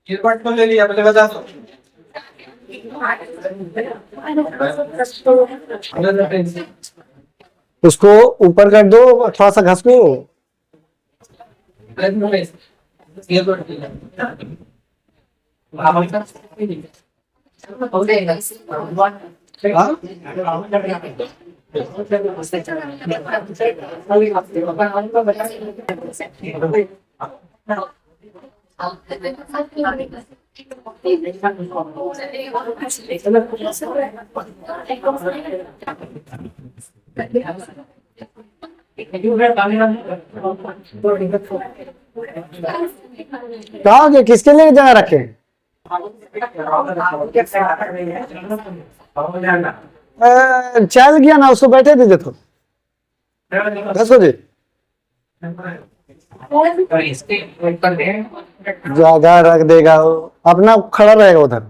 Gilbert को ले लिया पहले बता दो। उसको ऊपर कर दो, थोड़ा सा घस लो। कहा कि किसके लिए जगह रखे? चल गया ना, उसको बैठे दीजिए तो घसो जी, जगह रख देगा वो, अपना खड़ा रहेगा उधर।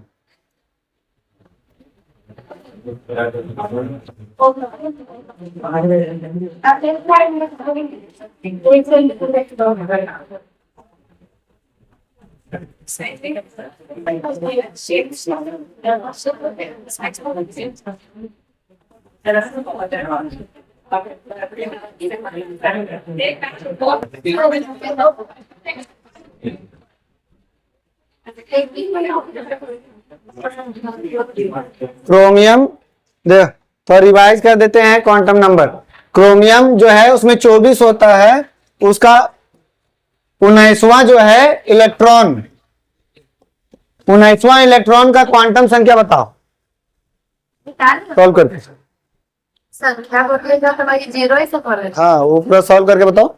क्रोमियम दे तो रिवाइज कर देते हैं क्वांटम नंबर। क्रोमियम जो है उसमें 24 होता है, उसका 19वां जो है इलेक्ट्रॉन, 19वां इलेक्ट्रॉन का क्वांटम संख्या बताओ सॉल्व करके। संख्या बदलेगा तो भाई 0 ही से पड़ेगा। हाँ वो पूरा सॉल्व करके बताओ।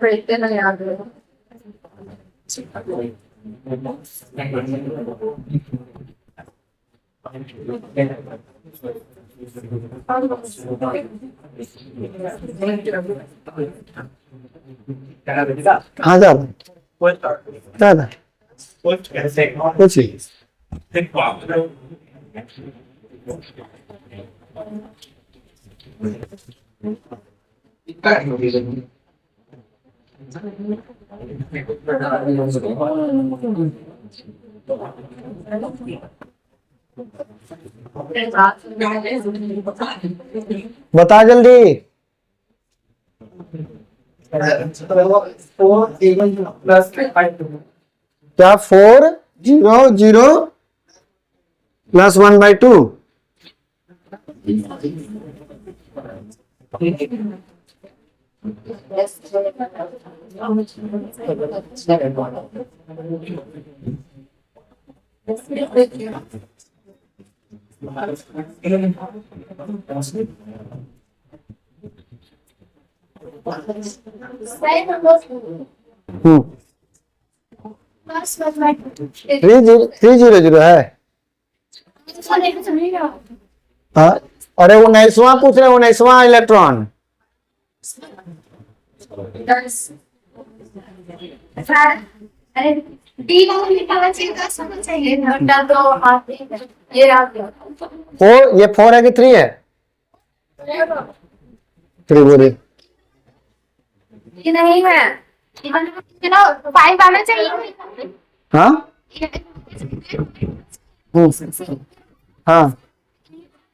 इतने नहीं याद है। कहाँ जा रहे कुछ ही बता जल्दी। क्या 400 प्लस 1/2? थ्री जीरो है। हाँ अरे 19वां पूछ रहे, 19वां इलेक्ट्रॉन। अरे डी निकालना चाहिए ये 4 है कि 3 है? 3 बोले ये नहीं है, 5 आना चाहिए। हाँ हाँ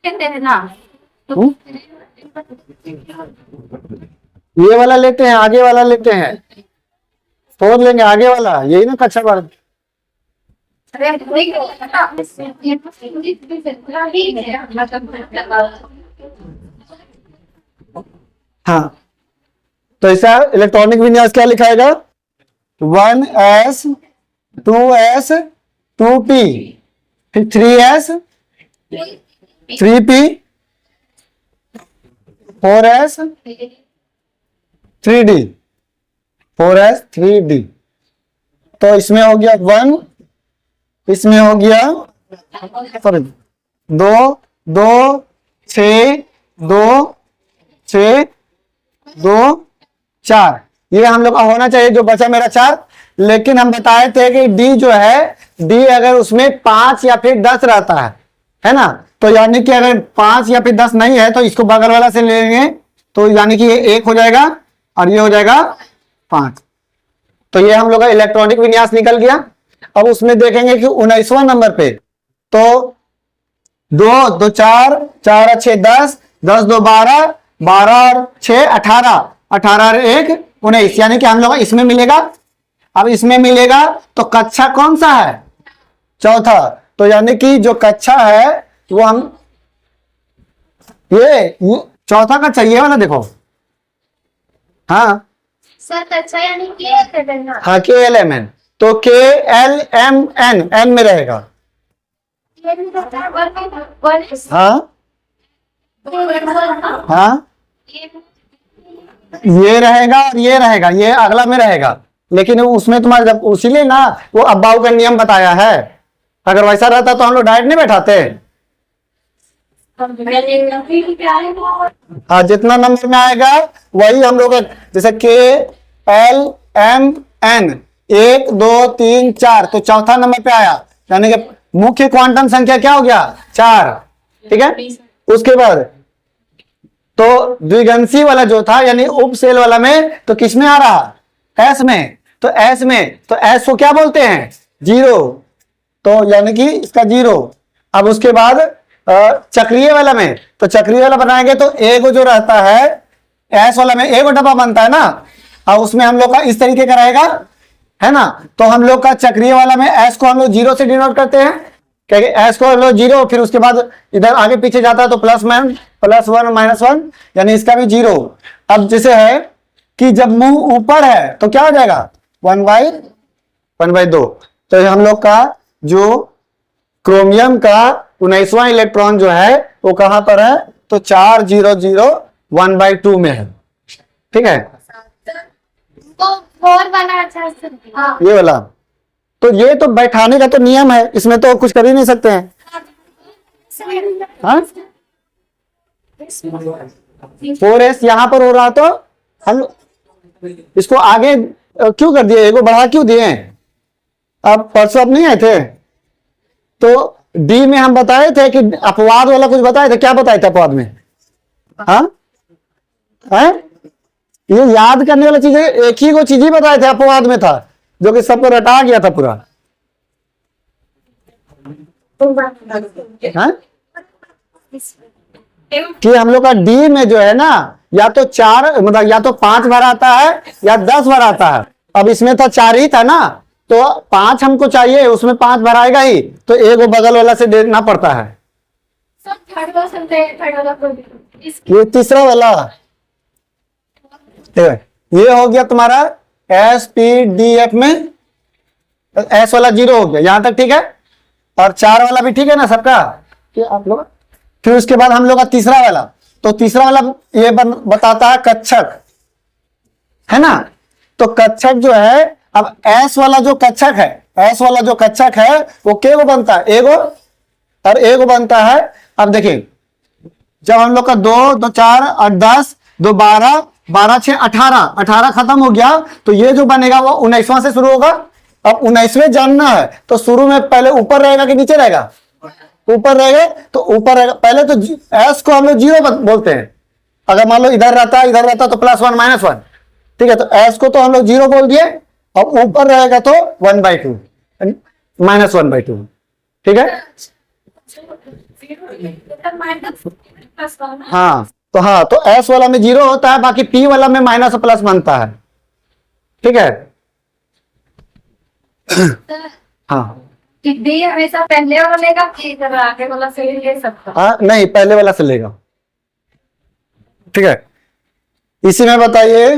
कहते हैं ना ये वाला लेते हैं, आगे वाला लेते हैं, 4 लेंगे आगे वाला, यही ना कक्षा बार। हाँ तो ऐसा इलेक्ट्रॉनिक विन्यास क्या लिखाएगा? 1s 2s 2p, फिर 3s 3p 4s 3d 4s 3d। तो इसमें हो गया 1, इसमें हो गया सॉरी 2 2 6 2 6 2 4, ये हम लोग का होना चाहिए, जो बचा मेरा 4। लेकिन हम बताए थे कि डी जो है, डी अगर उसमें 5 या फिर 10 रहता है ना, तो यानी कि अगर 5 या फिर 10 नहीं है तो इसको बगल वाला से ले लेंगे, तो यानी कि ये 1 हो जाएगा और ये हो जाएगा 5। तो ये हम लोग का इलेक्ट्रॉनिक विन्यास निकल गया। अब उसमें देखेंगे कि 19वां नंबर पे, तो 2 2 4 4 और 6 10 10 2 12 12 और 6 18 18 और 1 19, यानी कि हम लोग इसमें मिलेगा। अब इसमें मिलेगा तो कक्षा कौन सा है? चौथा। तो यानी कि जो कक्षा है वो हम ये चौथा कक्षा ये वाला देखो, हाँ सर कक्षा यानी कि हाँ KLMN, तो KLMN एन में रहेगा। हाँ हाँ ये रहेगा और ये रहेगा, ये अगला में रहेगा, लेकिन उसमें तुम्हारे जब उसीलिए ना वो अब्बाऊ का नियम बताया है। अगर वैसा रहता तो हम लोग डायरेक्ट नहीं बैठाते। हाँ जितना नंबर में आएगा वही हम लोग, जैसे KLMN 1 2 3 4, तो चौथा नंबर पे आया, यानी कि मुख्य क्वांटम संख्या क्या हो गया? 4। ठीक है, उसके बाद तो द्विगंशी वाला जो था यानी उप सेल वाला में, तो किस में आ रहा? एस में। तो एस में तो एस को क्या बोलते हैं? 0, तो यानी कि इसका 0। अब उसके बाद चक्रीय वाला में, तो चक्रीय वाला बनाएंगे तो एगो जो रहता है एस वाला में एगो डब्बा बनता है ना, अब उसमें हम लोग का इस तरीके का रहेगा, है ना। तो हम लोग का चक्रीय वाला में एस को हम लोग 0 से डिनोट करते हैं, क्योंकि एस को हम लोग 0, फिर उसके बाद इधर आगे पीछे जाता है तो +1 -1 यानी इसका भी 0। अब जैसे है कि जब मुंह ऊपर है तो क्या हो जाएगा? 1/2। तो हम लोग का जो क्रोमियम का 19वां इलेक्ट्रॉन जो है वो कहां पर है? तो 4 0 0 1/2 में है। ठीक है, तो 4 वाला अच्छा से हाँ। ये वाला तो ये तो बैठाने का तो नियम है, इसमें तो कुछ कर ही नहीं सकते हैं। हाँ 4s यहां पर हो रहा, तो हम इसको आगे क्यों कर दिए? एगो बढ़ा क्यों दिए? अब परसों आप नहीं आए थे तो डी में हम बताए थे कि अपवाद वाला कुछ बताए थे, क्या बताए थे अपवाद में? हाँ है ये याद करने वाला चीज है, एक ही को चीज ही बताए थे अपवाद में था, जो कि सबको रटा गया था पूरा। हाँ? कि हम लोग का डी में जो है ना, या तो 4 मतलब या तो 5 बार आता है या 10 बार आता है। अब इसमें था 4 ही था ना, तो 5 हमको चाहिए, उसमें 5 बार आएगा ही, तो एक वो बगल वाला से देना पड़ता है। ये तीसरा वाला ये हो गया तुम्हारा SPDF में, एस वाला 0 हो गया यहां तक। ठीक है, और 4 वाला भी ठीक है ना सबका? आप लोग फिर उसके बाद हम लोग का तीसरा वाला, तो तीसरा वाला ये बताता है कक्षक, है ना। तो कक्षक जो है, अब एस वाला जो कक्षक है, एस वाला जो कक्षक है वो केगो बनता है? एगो और एगो बनता है। अब देखिए जब हम लोग का 2 2 4 और 10 2 12 12 6 18 18 खत्म हो गया, तो ये जो बनेगा वो 19वां से शुरू होगा। अब 19वें जानना है तो शुरू में पहले ऊपर रहेगा कि नीचे रहेगा? ऊपर रहेगा, तो ऊपर रहेगा पहले। तो एस को हम लोग 0 बोलते हैं, अगर मान लो इधर रहता तो +1 -1। ठीक है, तो एस को तो हम लोग 0 बोल दिए, और ऊपर रहेगा तो 1/2 -1/2। ठीक है, हाँ तो एस वाला में 0 होता है, बाकी पी वाला में माइनस और प्लस बनता है। ठीक है, हाँ डी हमेशा पहले वाला लेगा कि इधर आगे वाला से ले सकता? हाँ नहीं, पहले वाला से लेगा। ठीक है, इसी में बताइए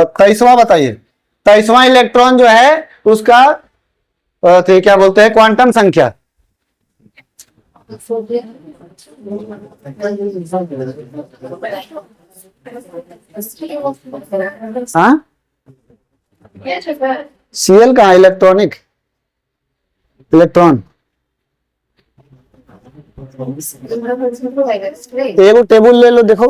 23वां बताइए। 23वां इलेक्ट्रॉन जो है उसका तो क्या बोलते हैं, क्वांटम संख्या। हाँ, सीएल का इलेक्ट्रॉनिक इलेक्ट्रॉन। एगो टेबल ले लो, देखो।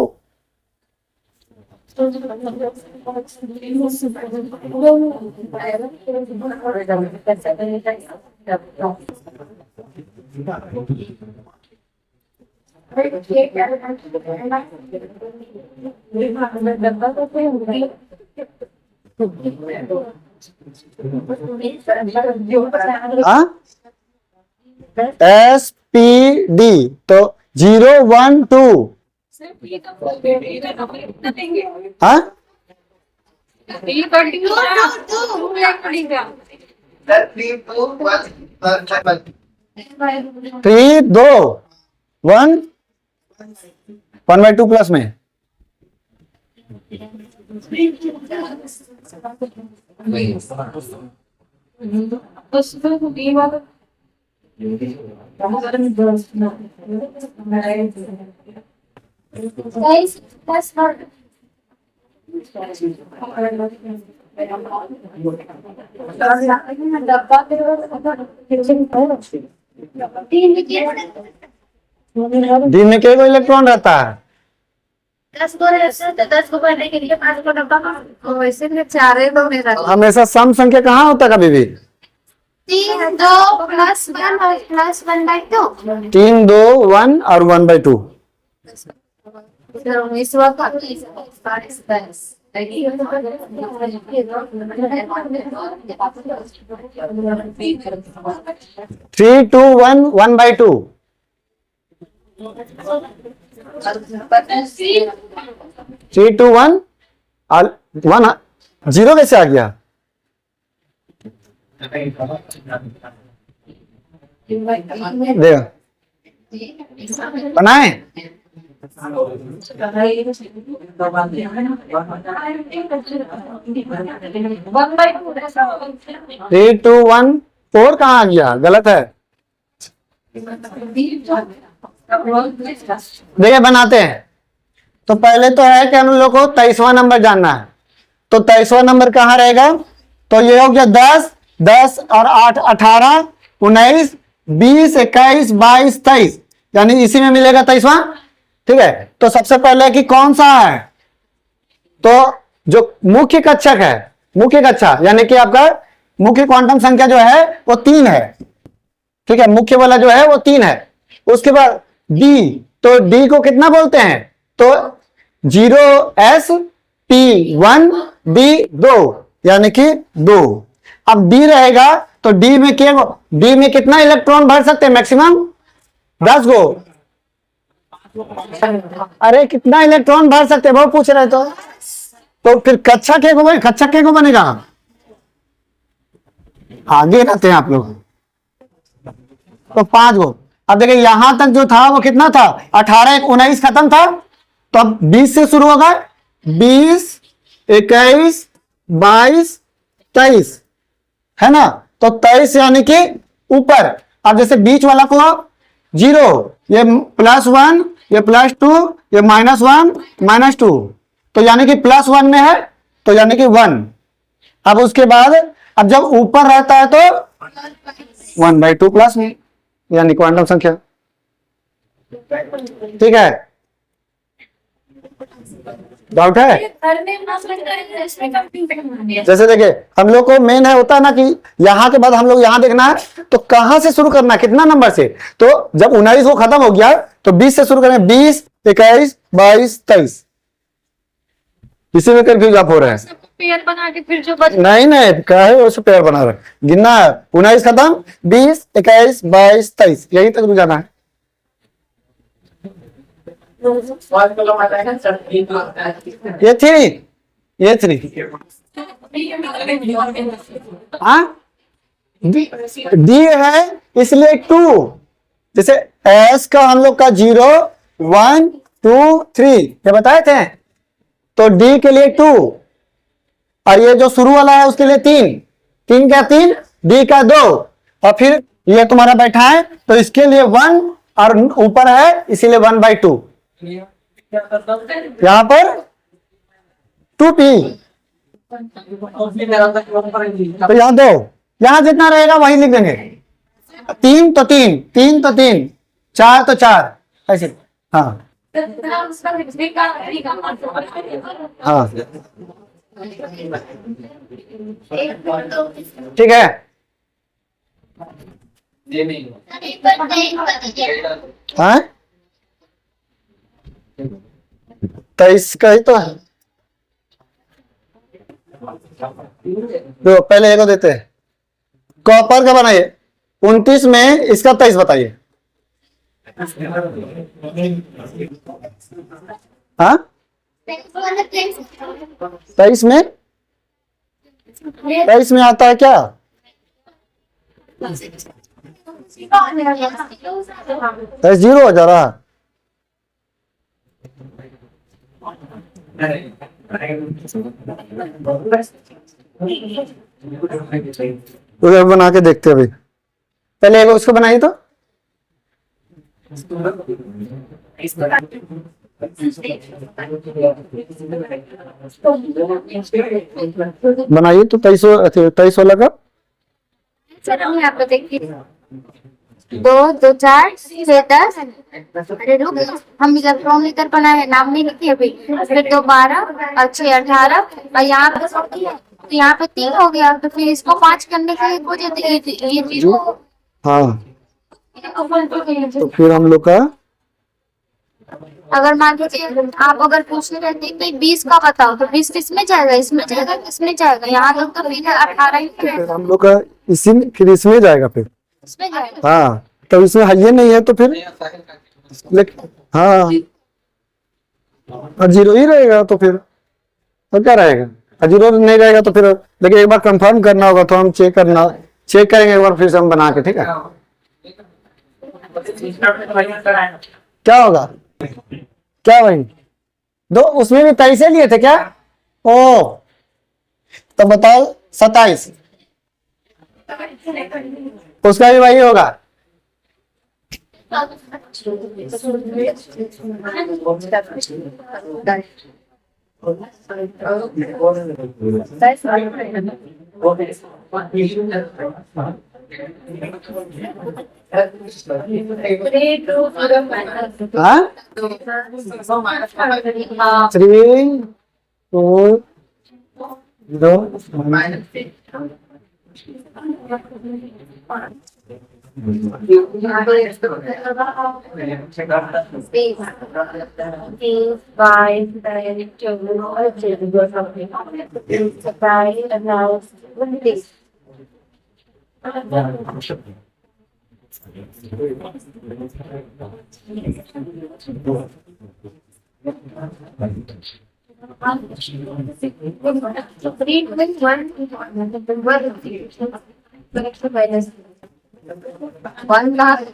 एस पी डी तो 012। हाँ, 3 2 1 1/2 प्लस में। दिन में कितने इलेक्ट्रॉन रहता है? 10 को रहते तो 10 को भरने के लिए 5 को डब्बा वैसे भी 4 लोग नहीं रहते। हमेशा सम संख्या कहाँ होता है कभी भी? 3 2 प्लस 1 और प्लस 1/2। 3 2 1 और 1/2। फिर 19वां का 3 2 1 1/2। 3 2 1 और 1 0 कैसे आ गया? देखो बनाए। 3 2 1 4 कहाँ आ गया? गलत है। देखिए बनाते हैं। तो पहले तो है कि हम लोग को 23वां नंबर जानना है। तो 23वां नंबर कहाँ रहेगा? तो ये हो गया 10 10 और 8 18 19 20 21 22 23, यानी इसी में मिलेगा 23वां। ठीक है, तो सबसे पहले कि कौन सा है? तो जो मुख्य कक्षक है, मुख्य कक्षा यानी कि आपका मुख्य क्वांटम संख्या जो है वो 3 है। ठीक है, मुख्य वाला जो है वो 3 है। उसके बाद डी, तो डी को कितना बोलते हैं? तो 0s p1 d2 यानी कि 2। अब डी रहेगा तो डी में कितना इलेक्ट्रॉन भर सकते हैं? मैक्सिमम 10 गो। अरे कितना इलेक्ट्रॉन भर सकते हैं वो पूछ रहे। तो फिर कक्षा के को बनेगा। आगे रहते हैं आप लोग। तो 5 गो। अब देखिए यहां तक जो था वो कितना था? 18 19 खत्म था, तो अब 20 से शुरू होगा। 20 21 22 23 है ना? तो 23 यानी कि ऊपर। अब जैसे बीच वाला को 0, ये +1, ये +2, ये -1 -2, तो यानी कि +1 में है, तो यानी कि 1। अब उसके बाद अब जब ऊपर रहता है तो 1/2 प्लस में, यानी क्वांटम संख्या। ठीक है, डाउट है? जैसे देखिए हम लोग को मेन है होता है ना कि यहां के बाद हम लोग यहां देखना है, तो कहां से शुरू करना है, कितना नंबर से? तो जब 19 को खत्म हो गया तो 20 से शुरू करें। 20 21 22 23। इसी में कंफ्यूज आप हो रहे हैं। पेयर बना के फिर जो नहीं क्या है उसे पेयर बना रहे। गिनना है 19 खत्म, 20 21 22 23, यही तक जाना है। ये थ्री हाँ डी है इसलिए 2। जैसे एस का हम लोग का 0 1 2 3 ये बताए थे। तो डी के लिए 2 और ये जो शुरू वाला है उसके लिए 3, 3 का 3, डी का 2 और फिर ये तुम्हारा बैठा है तो इसके लिए 1 और ऊपर है इसीलिए 1/2। यहां पर 2p तो यहां दो, यहां जितना रहेगा वही लिख देंगे। 3 तो 3, 3 तो 3, 4 तो 4 ऐसे। हाँ हाँ ठीक है। हाँ 23 का ही तो है। तो पहले एक को देते हैं, कॉपर का बनाइए 29 में इसका 23 बताइए। हाँ 23 में, 23 में आता है क्या? 0 हो जा रहा। उधर बना के देखते हैं अभी, पहले एक उसको बनाइए तो। बनाइए तो 23 वाला का। सर हम यहाँ पे देखिए 2 2 4 6 10। अरे रुक, हम इलेक्ट्रॉनिक बनाए, नाम नहीं लिखे अभी। फिर 2 12 और 6 18 और यहाँ पे तो यहाँ पे 3 हो गया, तो फिर इसको 5 करने के लिए हो जाती है ये चीज को। हाँ तो फिर हम लोग का अगर मान लीजिए आप अगर पूछने रहते तो 20 का बताओ, तो 20 किसमें जाएगा, इसमें जाएगा, किसमें जाएगा? यहाँ तक तो फिर 18 ही है। फिर हम लोग का इसी में, फिर इसमें जाएगा फिर। इसमें जाएगा। हाँ तो इसमें ये नहीं है तो फिर हाँ और 0 ही रहेगा तो फिर और क्या रहेगा? और 0 नहीं रहेगा तो फिर, लेकिन एक बार कंफर्म करना होगा तो हम चेक करेंगे एक बार फिर से हम बना के। ठीक है क्या होगा? क्या भाई दो उसमें भी 23 लिए थे क्या? ओ तो बताओ 27 उसका भी वही होगा। हाँ 3 2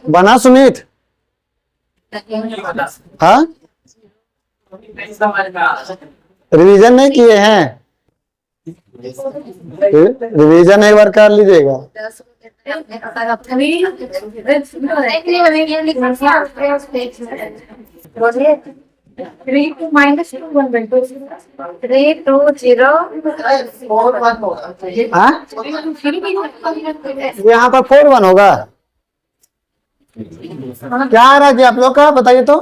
बना सुमित। हाँ रिवीजन नहीं किए हैं, रिवीजन एक बार कर लीजिएगा। यहाँ पर 4 1 होगा। क्या आ रहा है जी आप लोग का बताइए तो।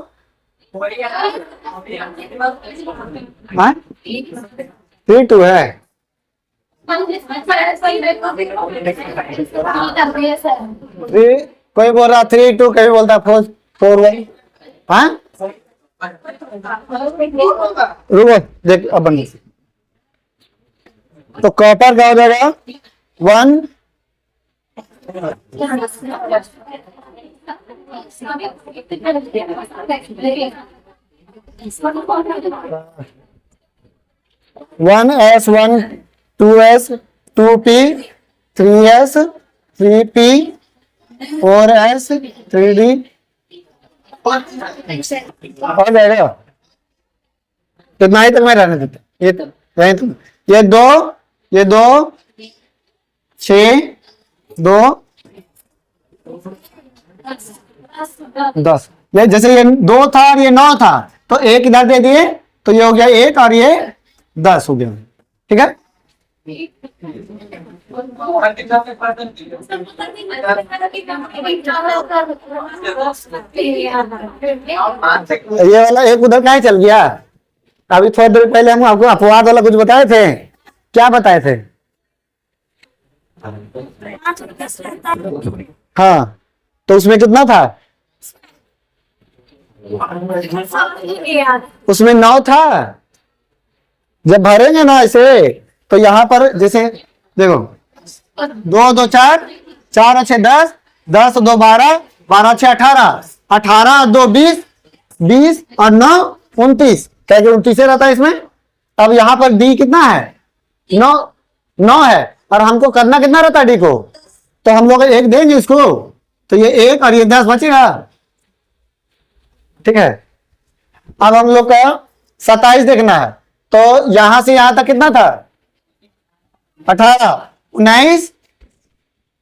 हाँ 3 2 है। कोई बोल रहा 3 2, कोई बोलता 4 4 1। हाँ रुको देख अब बन। तो कॉपर का हो जाएगा 1 1s 1 2s 2p 3s 3p 4s 3d हो जाएगा। इतना ही तक मैं रहने देते, ये यहीं तक। ये दो 6 2 10, ये जैसे ये 2 था और ये 9 था, तो 1 इधर दे दिए, तो ये हो गया 1 और ये 10 हो गया। ठीक है, ये वाला एक उधर कहाँ चल गया? अभी थोड़ी देर पहले हम आपको अपवाद वाला कुछ बताए थे, क्या बताए थे? हाँ, तो उसमें कितना था? उसमें 9 था। जब भरेंगे ना ऐसे, तो यहाँ पर जैसे देखो 2 2 4, 4 और 6 10, 10 और 2 12, 12 और 6 18, 18 और 2 20, 20 और 9 29, क्या 29 रहता है इसमें। अब यहाँ पर डी कितना है? 9 है, और हमको करना कितना रहता है डी को, तो हम लोग 1 देंगे इसको, तो ये 1 और ये 10 बचेगा। ठीक है, अब हम लोग का 27 देखना है, तो यहां से यहां तक कितना था? 18 19,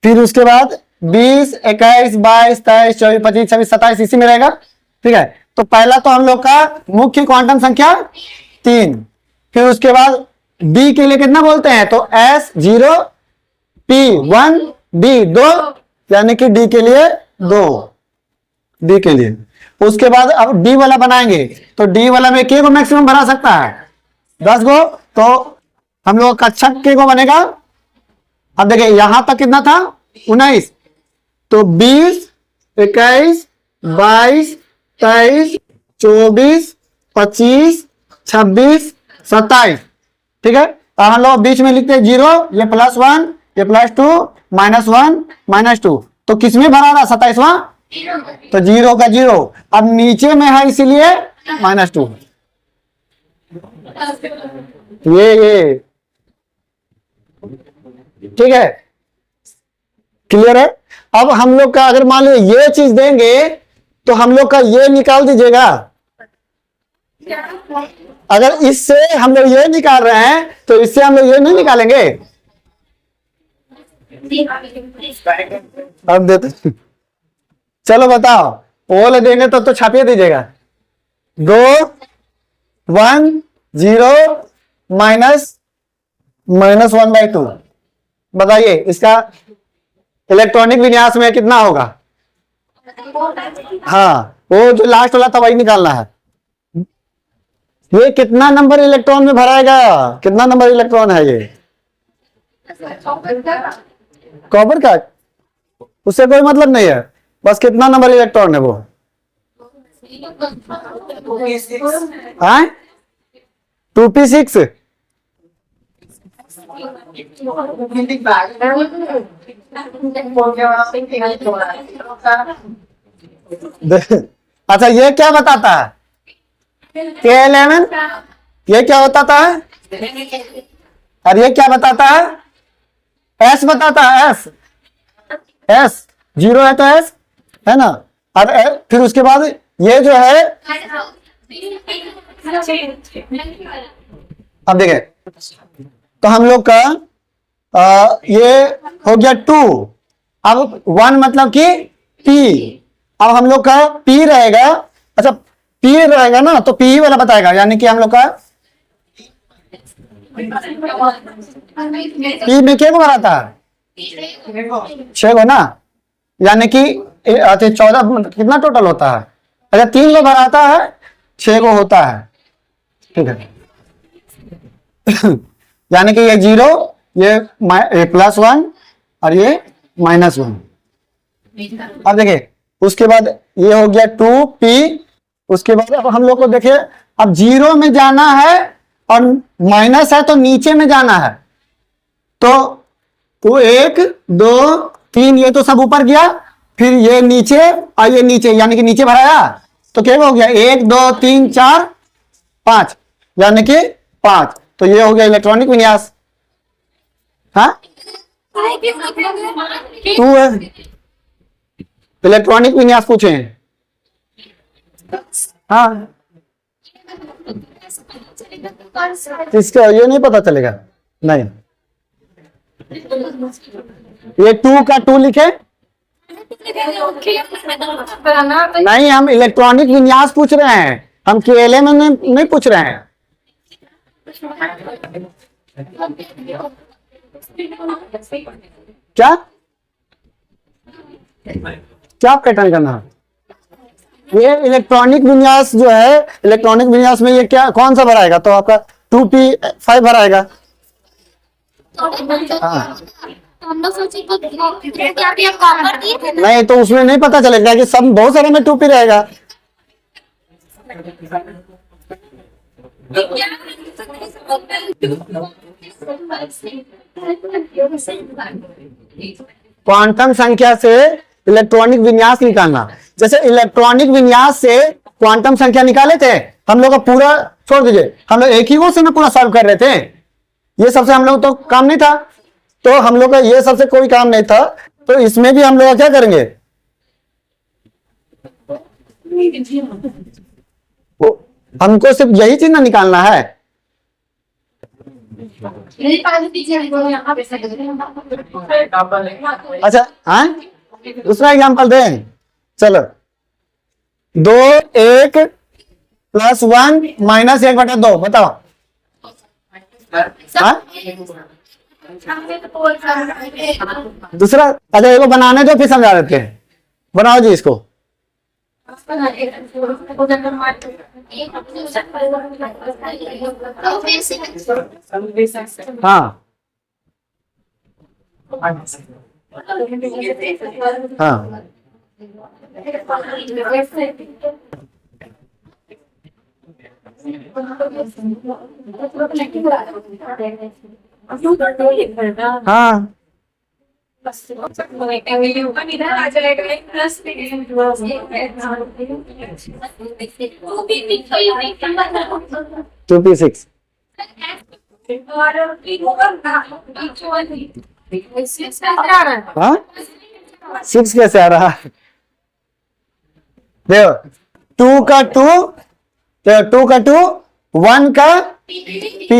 फिर उसके बाद 20 21 22 23 24 25 26 27 इसी में रहेगा। ठीक है, तो पहला तो हम लोग का मुख्य क्वांटम संख्या 3, फिर उसके बाद डी के लिए कितना बोलते हैं, तो S0 P1 D2, यानी कि डी के लिए 2, डी के लिए। उसके बाद अब डी वाला बनाएंगे, तो डी वाला में के को मैक्सिमम बना सकता है 10 गो, तो हम लोग कक्षा के को बनेगा। अब देखिए यहां तक कितना था? 19, तो 20 21 22 23 24 25 26 27। ठीक है, तो हम लोग बीच में लिखते हैं 0, ये +1, ये +2, -1 -2, तो किसमें भरा रहा? 27वां, तो 0 का 0। अब नीचे में है इसीलिए -2। ये ठीक है, क्लियर है। अब हम लोग का अगर मान लो ये चीज देंगे, तो हम लोग का ये निकाल दीजिएगा। अगर इससे हम लोग ये निकाल रहे हैं, तो इससे हम लोग ये नहीं निकालेंगे। अब देते, चलो बताओ, ओल देंगे तो छापिए दीजिएगा। 2 1 0 -1/2, बताइए इसका इलेक्ट्रॉनिक विन्यास में कितना होगा? हाँ, वो जो लास्ट वाला था वही निकालना है। ये कितना नंबर इलेक्ट्रॉन में भराएगा? कितना नंबर इलेक्ट्रॉन है ये? कॉपर का, उससे कोई मतलब नहीं है, बस कितना नंबर इलेक्ट्रॉन है वो। हाँ, 2p6। अच्छा, ये क्या बताता है? K11, ये क्या बताता है? और ये क्या बताता है? S बताता है। S 0 है तो S है ना, और फिर उसके बाद ये जो है, अब देखें, तो हम लोग का ये हो गया 2। अब 1 मतलब कि P, अब हम लोग का P रहेगा। अच्छा, P रहेगा ना, तो P वाला बताएगा, यानी कि हम लोग का P में क्या को बनाता है? 6 को ना, यानी कि 14 कितना टोटल होता है? अच्छा, 3 को भराता है, 6 को होता है। ठीक है, यानी कि ये 0, ये +1 और ये -1। अब देखिए, उसके बाद ये हो गया 2p। उसके बाद अब हम लोग को देखिए, अब 0 में जाना है और माइनस है तो नीचे में जाना है, तो 1 2 3 ये तो सब ऊपर गया, फिर ये नीचे और ये नीचे, यानी कि नीचे भराया, तो क्या हो गया? 1 2 3 4 5, यानी कि 5। तो ये हो गया इलेक्ट्रॉनिक विन्यास। हाँ, 2 है, इलेक्ट्रॉनिक विन्यास पूछे हैं। हाँ, इसका ये नहीं पता चलेगा, नहीं। ये 2 का 2 लिखे, नहीं हम इलेक्ट्रॉनिक विन्यास पूछ रहे हैं, हम केएलए में नहीं पूछ रहे हैं। क्या क्या पैटर्न करना है? ये इलेक्ट्रॉनिक विन्यास जो है, इलेक्ट्रॉनिक विन्यास में ये क्या कौन सा भराएगा? तो आपका 2p5 भराएगा। हाँ। हम लोग सोचे क्या भी हम कॉपर दिए थे ना। नहीं तो उसमें नहीं पता चलेगा कि सब बहुत सारे में 2p रहेगा। क्वांटम संख्या से इलेक्ट्रॉनिक विन्यास निकालना, जैसे इलेक्ट्रॉनिक विन्यास से क्वांटम संख्या निकाले थे हम लोग का पूरा छोड़ दीजिए, हम लोग एक ही वो से ना पूरा सॉल्व कर रहे थे। ये सबसे हम लोग तो काम नहीं था, तो हम लोग का ये सबसे कोई काम नहीं था, तो इसमें भी हम लोग क्या करेंगे? हमको सिर्फ यही चीज ना निकालना है। अच्छा हाँ, दूसरा एग्जांपल दें, चलो 2 1 + 1 - 1/2 बताओ। हाँ? दूसरा, अच्छा एगो बनाने दो फिर समझा देते हैं, बनाओ जी इसको। हाँ हाँ हाँ टू पी सिक्स हाँ 6 कैसे आ रहा? देखो 2 का 2 1 का p।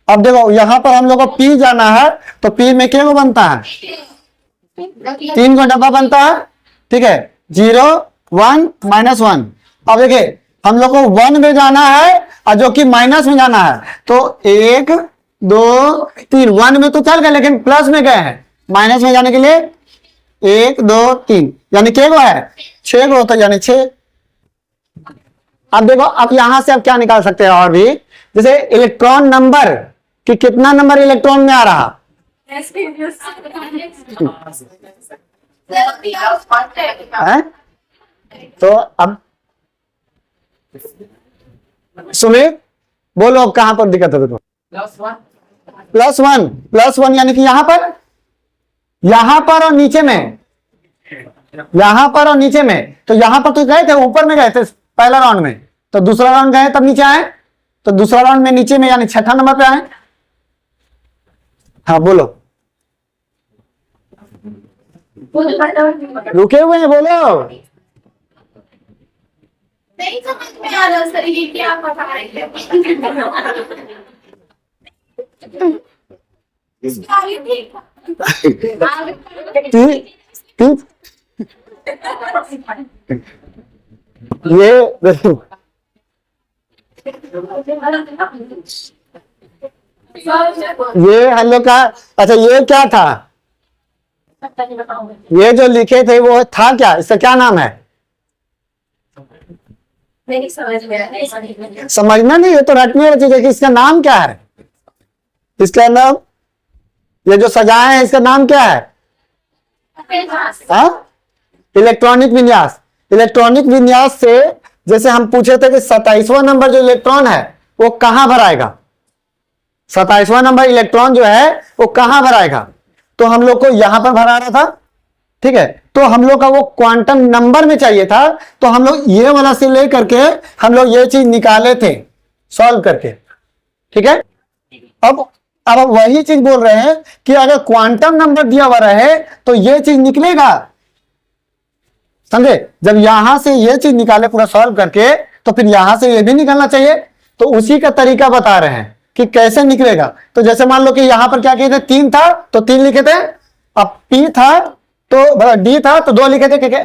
अब देखो यहां पर हम लोग को p जाना है, तो p में क्या बनता है? 3 का डब्बा बनता है, ठीक है। 0 1 -1। अब देखिए हम लोग को 1 में जाना है और जो कि माइनस में जाना है, तो 1 2 3 1 में तो चल गए, लेकिन प्लस में गए हैं। माइनस में जाने के लिए 1 2 3 यानी क्या गो है? 6 गो होता है, यानी 6। अब देखो अब यहां से आप क्या निकाल सकते हैं और भी, जैसे इलेक्ट्रॉन नंबर कि कितना नंबर इलेक्ट्रॉन में आ रहा। है? तो अब सुमित बोलो अब कहां पर दिक्कत है? देखो +1 यानी कि यहां पर और नीचे में, यहां पर और नीचे में। तो यहां पर तो गए थे, ऊपर में गए थे पहला राउंड में, तो दूसरा राउंड गए तब नीचे आए, तो दूसरा राउंड में नीचे में यानी 6ठा नंबर पे आए। हाँ बोलो, रुके हुए हैं, बोलो। नहीं समझ में आ रहा सर, ये क्या बता रहे थे? ये देखो ये हम लोग का, अच्छा ये क्या था? ये जो लिखे थे वो था क्या? इसका क्या नाम है? नहीं समझ में आ रहा। समझना नहीं, ये तो रटने वाली चीज है कि इसका नाम क्या है। इसका नाम, ये जो सजाए हैं इसका नाम क्या है? हाँ, इलेक्ट्रॉनिक विन्यास। इलेक्ट्रॉनिक विन्यास से जैसे हम पूछे थे कि 27वां नंबर जो इलेक्ट्रॉन है वो कहां भराएगा? 27वां नंबर इलेक्ट्रॉन जो है वो कहां भराएगा? तो हम लोग को यहां पर भरा रहा था, ठीक है। तो हम लोग का वो क्वांटम नंबर में चाहिए था, तो हम लोग ये वाला से लेकर के हम लोग ये चीज निकाले थे सॉल्व करके, ठीक है। अब वही चीज बोल रहे हैं कि अगर क्वांटम नंबर दिया हुआ रहे तो ये चीज निकलेगा, समझे। जब यहां से ये चीज निकाले पूरा सॉल्व करके, तो फिर यहां से ये भी निकलना चाहिए। तो उसी का तरीका बता रहे हैं कि कैसे निकलेगा। तो जैसे मान लो कि यहां पर क्या किए थे, 3 था तो 3 लिखे थे, अब P था तो D था तो 2 लिखे थे, क्योंकि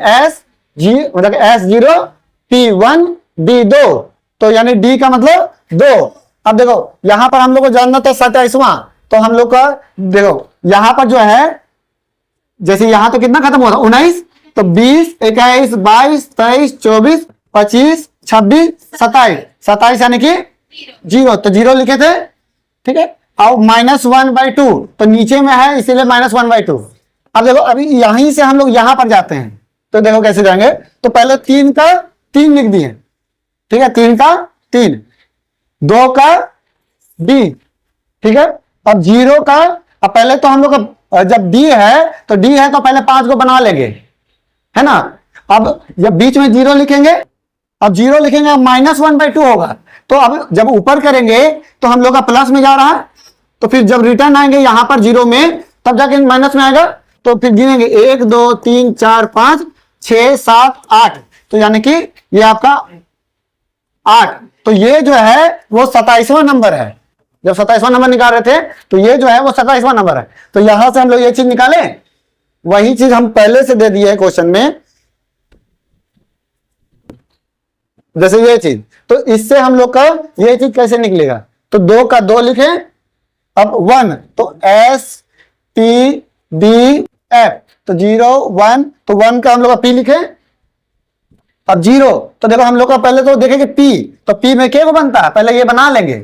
मतलब S0 P1 D2, तो यानी D का मतलब 2। अब देखो यहां पर हम लोग को जानना था 27वां, तो हम लोग का देखो यहां पर जो है, जैसे यहां तो कितना खत्म हुआ था 19, तो 20 21 22 23 24 25 26 27, 27 यानी कि 0, तो 0 लिखे थे, ठीक है। अब -1/2 तो नीचे में है इसीलिए -1/2। अब देखो अभी यहीं से हम लोग यहां पर जाते हैं, तो देखो कैसे जाएंगे, तो पहले 3 का 3 लिख दिए, ठीक है, 3 का 3, 2 का D, ठीक है। अब 0 का, अब पहले तो हम लोग का जब D है तो D है तो पहले 5 को बना लेंगे, है ना। अब जब बीच में 0 लिखेंगे, अब 0 लिखेंगे -1/2 होगा, तो अब जब ऊपर करेंगे तो हम लोग का प्लस में जा रहा है, तो फिर जब रिटर्न आएंगे यहां पर 0 में तब जाके माइनस में आएगा, तो फिर गिनेंगे 1 2 3 4 5 6 7 8, तो यानी कि ये आपका 8, तो ये जो है वो 27वां नंबर है। जब 27वां नंबर निकाल रहे थे तो ये जो है वो 27वां नंबर है, तो यहां से हम लोग ये चीज निकालें, वही चीज हम पहले से दे दिए है क्वेश्चन में, जैसे ये चीज, तो इससे हम लोग का ये चीज कैसे निकलेगा, तो 2 का 2 लिखे, अब 1 तो S P D F, तो 0 1, तो 1 का हम लोग का P लिखे, अब 0 तो देखो हम लोग का पहले तो देखेंगे P, तो P में क्या बनता है पहले ये बना लेंगे,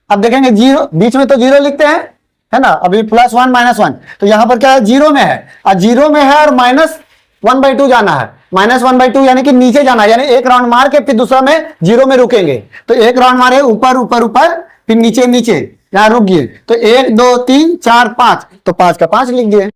अब देखेंगे 0 बीच में तो 0 लिखते हैं, है ना, अभी +1 -1, तो यहां पर क्या है 0 में है, और 0 में है और -1/2 जाना है, -1/2 यानी कि नीचे जाना है, यानी एक राउंड मार के फिर दूसरा में 0 में रुकेंगे, तो एक राउंड मारे ऊपर ऊपर ऊपर फिर नीचे नीचे, यहां रुक गए, तो 1 2 3 4 5, तो 5 का 5 लिख दिए।